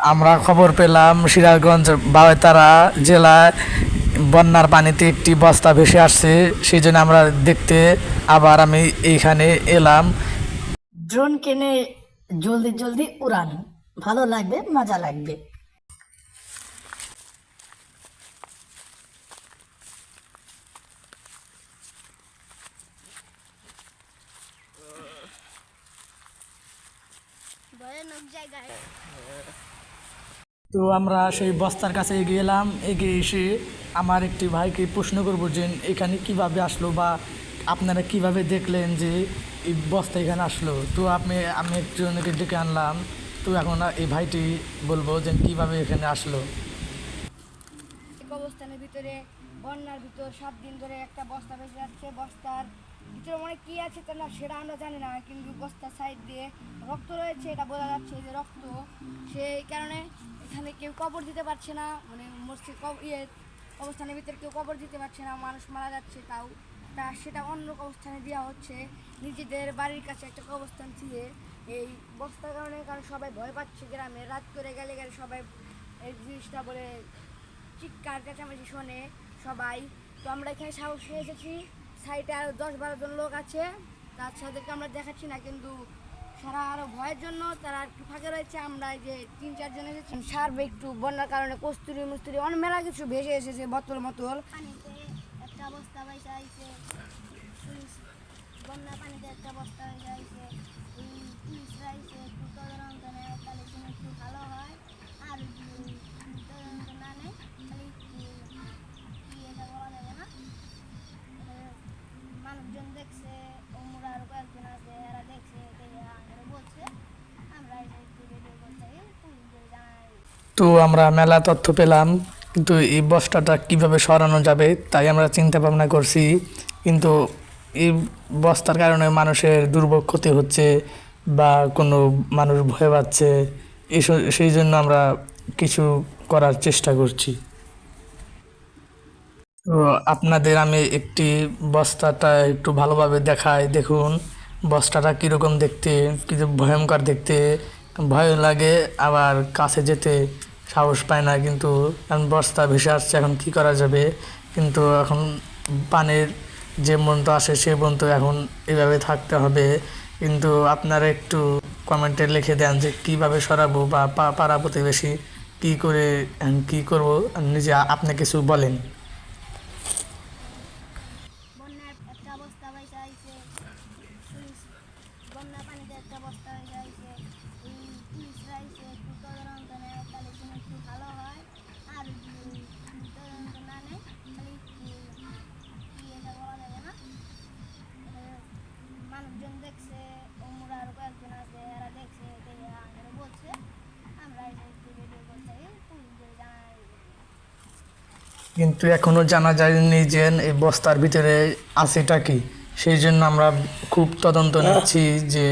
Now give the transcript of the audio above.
আমরা খবর পেলাম সিরাজগঞ্জ বাওয়েতারা জেলায় বন্যার পানিতে একটি বস্তা ভেসে আসছে। সেই জন্য আমরা দেখতে আবার আমি এইখানে এলাম। ড্রোন কিনে জলদি জলদি উড়ান, ভালো লাগবে, মজা লাগবে। ভয়ানক জায়গায়। তো আমরা সেই বস্তার কাছে এগিয়ে এলাম। এগিয়ে এসে আমার একটি ভাইকে প্রশ্ন করবো যে এখানে কিভাবে আসলো বা আপনারা কিভাবে দেখলেন যে এই বস্তা এখানে আসলো। তো আমি একজনকে ডেকে আনলাম। তো এখন এই ভাইটি বলবো যে কিভাবে এখানে আসলো। অবস্থানের ভিতরে বন্যার ভিতর 7 দিন ধরে একটা বস্তা ভেসে যাচ্ছে। বস্তার ভিতরে মানে কি আছে তা না সেটা আমরা জানি না, কিন্তু বস্তার সাইড দিয়ে রক্ত রয়েছে, এটা বোঝা যাচ্ছে যে রক্ত। সেই কারণে এখানে কেউ কবর দিতে পারছে না, মানে মসজিদ অবস্থানের ভিতরে কেউ কবর দিতে পারছে না, মানুষ মারা যাচ্ছে। তাও সেটা অন্য অবস্থানে দেওয়া হচ্ছে, নিজেদের বাড়ির কাছে একটা অবস্থান দিয়ে। এই বস্তার কারণে সবাই ভয় পাচ্ছে, গ্রামে রাত করে গেলে সবাই এই জিনিসটা বলে চিৎকার চেঁচামেচি শোনে সবাই। তো আমরা এখানে সাহস হয়ে এসেছি, সাইডে আরও 10-12 জন লোক আছে, তার সাথেকে আমরা দেখাচ্ছি না, কিন্তু সারা আরও ভয়ের জন্য তারা একটু ফাঁকে রয়েছে। আমরা এই যে 3-4 জন এসেছি, সারবে একটু বন্যার কারণে কস্তুরি মস্তুরি অনেক মেলা কিছু ভেসে এসেছে, বোতল মতল পানিতে একটা বস্তা বাইসা আইছে, বন্যা পানিতে একটা বস্তা হয়ে যাইছে। এই পুলিশরা আইছে একটু তদন্ত নেয়, তাহলে কোনো একটু ভালো হয়। আর তদন্ত না নেয় তাহলে কি এটা বলা যাবে না। মানুষজন দেখছে, ওমরা আরো কয়েকজন আছে, এরা দেখছে, এরা বলছে। আমরা এটা একটু রেডিও করতে পুলিশদের জানাই। তো আমরা মেলা তথ্য পেলাম, কিন্তু এই বস্তাটা কিভাবে সরানো যাবে তাই আমরা চিন্তা ভাবনা করছি। কিন্তু এই বস্তার কারণে মানুষের দুর্ভোগ ক্ষতি হচ্ছে বা কোনো মানুষ ভয় পাচ্ছে, সেই জন্য আমরা কিছু করার চেষ্টা করছি। তো আপনাদের আমি একটি বস্তাটা একটু ভালোভাবে দেখাই। দেখুন বস্তাটা কীরকম দেখতে, কিছু ভয়ঙ্কর দেখতে, ভয় লাগে, আবার কাছে যেতে সাহস পায় না। কিন্তু এখন বস্তা ভেসে আসছে, এখন কী করা যাবে। কিন্তু এখন পানির যে পর্যন্ত আসে সে পর্যন্ত এখন এভাবে থাকতে হবে। কিন্তু আপনারা একটু কমেন্টে লিখে দেন যে কীভাবে সরাবো বা পাড়া প্রতিবেশী কী করে কী করবো, নিজে আপনি কিছু বলেন। বন্যার একটা বস্তা বাইসা আইছে, বন্যা পানিতে একটা বস্তা হয়ে যাইছে। এই পুলিশরা আইছে একটু তদন্ত নেয়, তাহলে কোনো একটু ভালো হয়। আর তদন্ত না নেয় তাহলে কি এটা বলা যাবে না। মানুষজন দেখছে, ওমরা আরো কয়েকজন আছে, এরা দেখছে, এরা বলছে। আমরা এটা একটু রেডিও করতে পুলিশদের জানাই। কিন্তু এখনো জানা যায়নি যে এই বস্তার ভিতরে আছেটা কি। সেই জন্য আমরা খুব তদন্ত নিচ্ছি যে